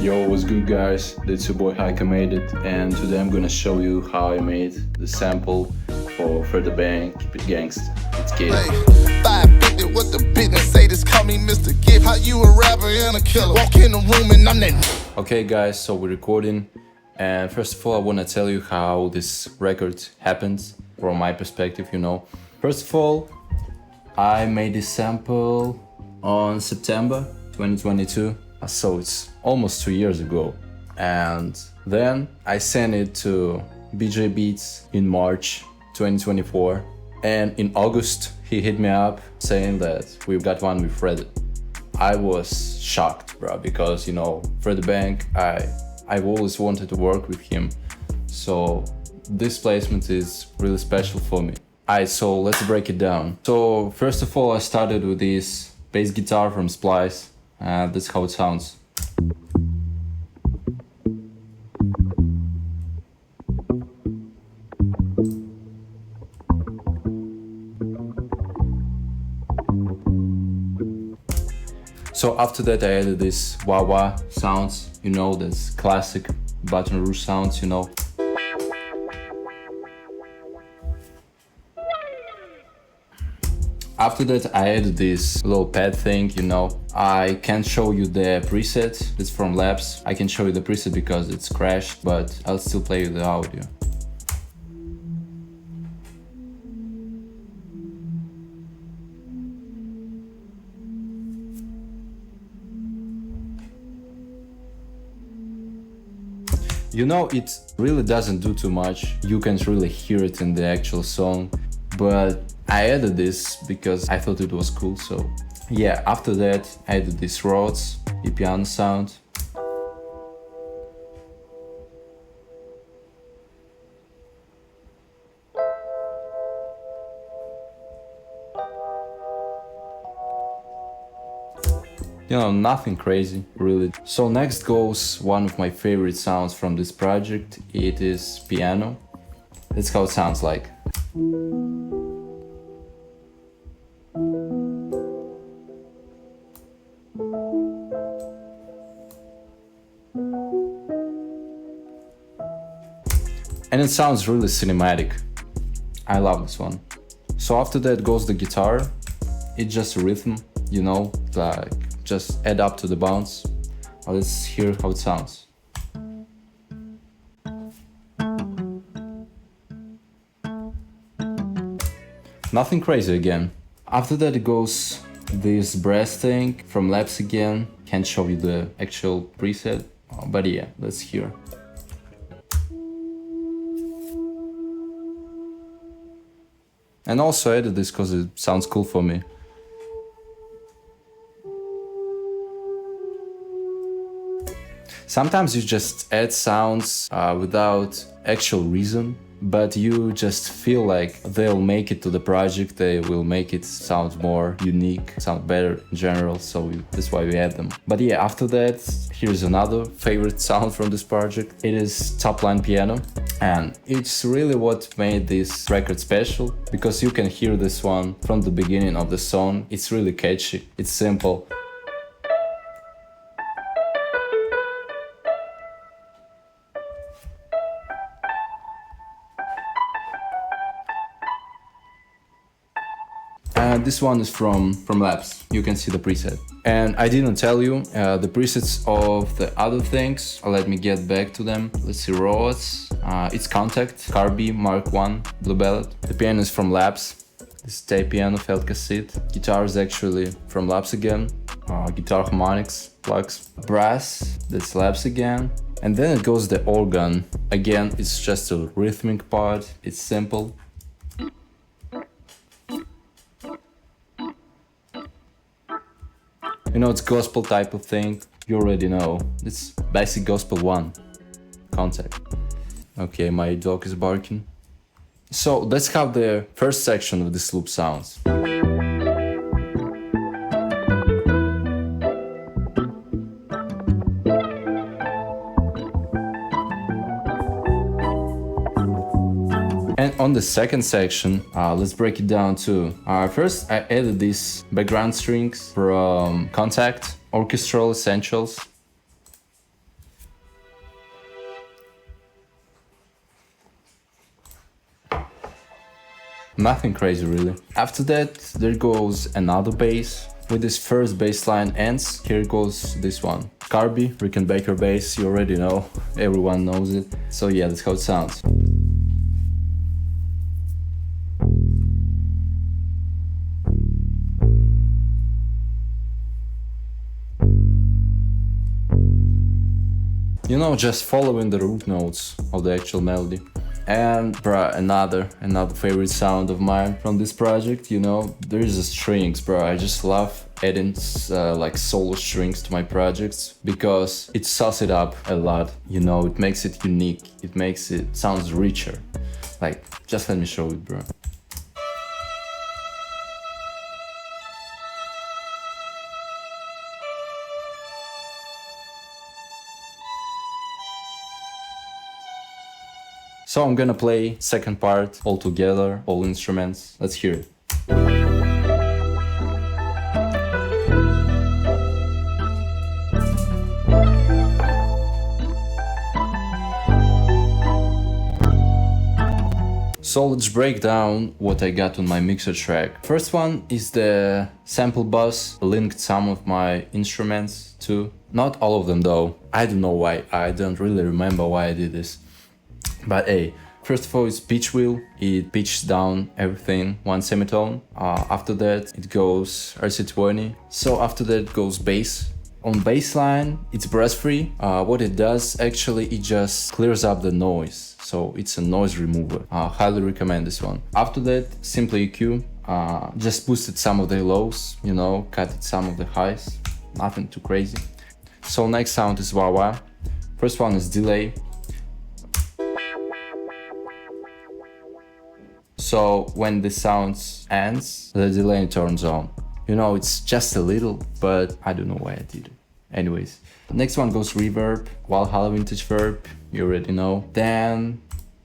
Yo, what's good guys? It's your boy Haiko made it, and today I'm gonna show you how I made the sample for Fredo Bang, It Gangsta. Let's get it. Hey, 550, what the business say? This call me Mr. Gift. How you a rapper and a killer? Walk in the room and I'm that. Okay guys, so we're recording, and first of all I wanna tell you how this record happened from my perspective, you know. First of all, I made this sample on September 2022. So it's almost 2 years ago, and then I sent it to BJ Beats in March 2024, and in August he hit me up saying that we've got one with Fredo. I was shocked, bro, because you know Fredo Bang, I've always wanted to work with him, so this placement is really special for me. Alright, so let's break it down. So first of all I started with this bass guitar from Splice. That's how it sounds. So after that I added this wah-wah sounds, you know, that's classic Baton Rouge sounds, you know. After that I added this little pad thing, you know. I can't show you the preset, it's from Labs. I can show you the preset because it's crashed, but I'll still play you the audio. You know, it really doesn't do too much. You can't really hear it in the actual song, but I added this because I thought it was cool, so yeah. After that I added this Rhodes, the piano sound. You know, nothing crazy, really. So next goes one of my favorite sounds from this project. It is piano. That's how it sounds like. And it sounds really cinematic. I love this one. So after that goes the guitar. It's just a rhythm, you know, like just add up to the bounce. Let's hear how it sounds. Nothing crazy again. After that it goes this brass thing from Labs again. Can't show you the actual preset, but yeah, let's hear. And also I added this because it sounds cool for me. Sometimes you just add sounds without actual reason, but you just feel like they'll make it to the project, they will make it sound more unique, sound better in general, so that's why we add them. But yeah, after that, here's another favorite sound from this project. It is top line piano, and it's really what made this record special, because you can hear this one from the beginning of the song. It's really catchy, it's simple. This one is from Labs. You can see the preset. And I didn't tell you the presets of the other things. Let me get back to them. Let's see, Rhodes. It's Contact, Carby, Mark 1, Blue Ballad. The piano is from Labs. This tape piano, felt cassette. Guitar is actually from Labs again. Guitar harmonics, plugs. Brass, that's Labs again. And then it goes the organ. Again, it's just a rhythmic part. It's simple. You know, it's gospel type of thing. You already know. It's basic gospel 1. Contact. Okay, my dog is barking. So that's how the first section of this loop sounds. And on the second section, let's break it down too. First, I added these background strings from Contact, Orchestral Essentials. Nothing crazy really. After that, there goes another bass. With this first bass line ends, here goes this one. Carby, Rickenbacker bass, you already know, everyone knows it. So yeah, that's how it sounds. You know, just following the root notes of the actual melody. And bruh, another favorite sound of mine from this project, you know, there is the strings, bruh. I just love adding like solo strings to my projects because it sauces it up a lot, you know, it makes it unique, it makes it sounds richer. Like, just let me show it, bruh. So I'm gonna play second part all together, all instruments. Let's hear it. So let's break down what I got on my mixer track. First one is the sample bus, linked some of my instruments too. Not all of them though. I don't know why, I don't really remember why I did this. But hey, first of all, it's pitch wheel. It pitches down everything one semitone. After that, it goes RC20. So after that goes bass. On bass line, it's brass free. What it does, actually, it just clears up the noise. So it's a noise remover. Highly recommend this one. After that, simply EQ. Just boosted some of the lows, you know, cutted some of the highs. Nothing too crazy. So next sound is wah wah. First one is delay. So when the sound ends, the delay turns on. You know, it's just a little, but I don't know why I did it. Anyways, next one goes reverb, Valhalla vintage verb, you already know. Then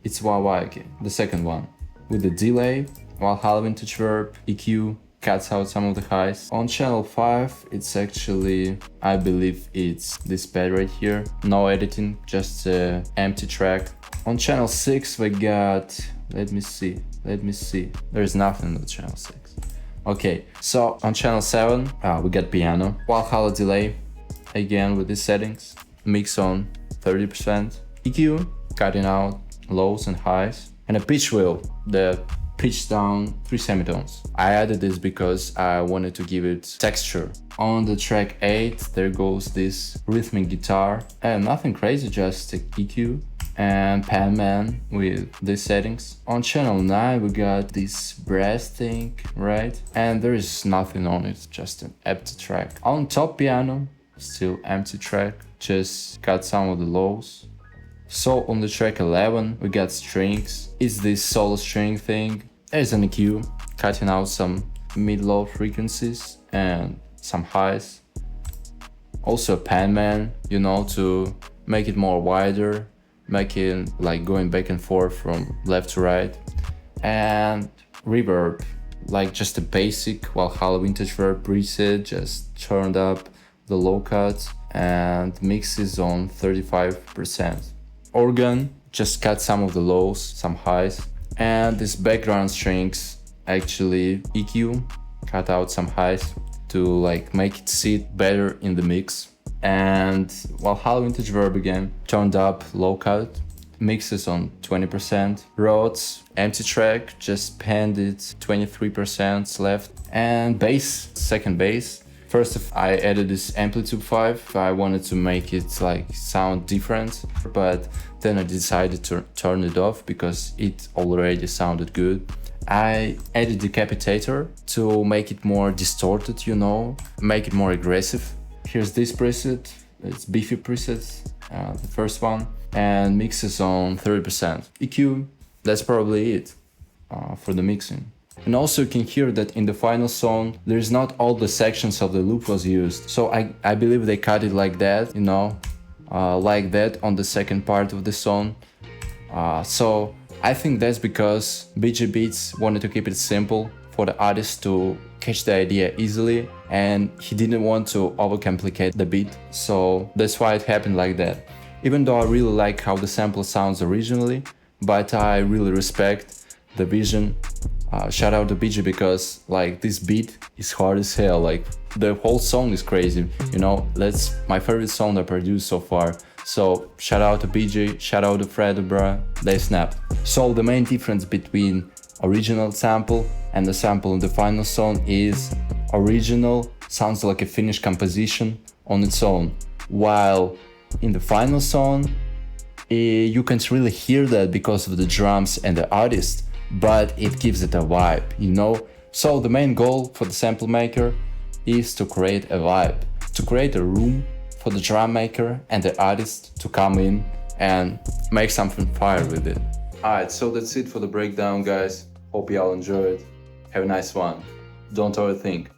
it's wah wah again, the second one. With the delay, Valhalla vintage verb, EQ, cuts out some of the highs. On channel 5, it's actually, I believe it's this pad right here. No editing, just an empty track. On channel 6, we got, let me see. There's nothing on channel 6. Okay, so on channel 7, we got piano. Valhalla delay, again with these settings. Mix on 30%. EQ, cutting out lows and highs. And a pitch wheel, the pitch down 3 semitones. I added this because I wanted to give it texture. On the track 8, there goes this rhythmic guitar. And nothing crazy, just a EQ. And Pan Man with these settings. On channel 9 we got this brass thing, right? And there is nothing on it, just an empty track. On top piano, still empty track, just got some of the lows. So on the track 11 we got strings. It's this solo string thing. There's an EQ, cutting out some mid-low frequencies and some highs. Also a Pan Man, you know, to make it more wider. Making like going back and forth from left to right. And reverb, like just a basic Valhalla vintage verb preset, just turned up the low cut and mixes on 35%. Organ, just cut some of the lows, some highs. And these background strings, actually EQ, cut out some highs to like make it sit better in the mix. And Valhalla vintage verb again, turned up low cut, mixes on 20%, Rhodes, empty track, just panned it, 23% left, and bass, second bass. First I added this amplitude 5, I wanted to make it like sound different, but then I decided to turn it off because it already sounded good. I added decapitator to make it more distorted, you know, make it more aggressive. Here's this preset, it's beefy preset, the first one, and mixes on 30%. EQ, that's probably it for the mixing. And also you can hear that in the final song, there's not all the sections of the loop was used. So I believe they cut it like that, you know, like that on the second part of the song. So I think that's because BG Beats wanted to keep it simple for the artist to catch the idea easily, and he didn't want to overcomplicate the beat, so that's why it happened like that. Even though I really like how the sample sounds originally, but I really respect the vision Shout out to BG because like this beat is hard as hell. Like the whole song is crazy, you know. That's my favorite song I produced so far. So shout out to BG, shout out to Fredo, bruh. They snap. So the main difference between original sample and the sample in the final song is original sounds like a finished composition on its own, while in the final song you can't really hear that because of the drums and the artist, but it gives it a vibe, you know. So the main goal for the sample maker is to create a vibe, to create a room for the drum maker and the artist to come in and make something fire with it. Alright, so that's it for the breakdown, guys. Hope y'all enjoyed. Have a nice one. Don't overthink.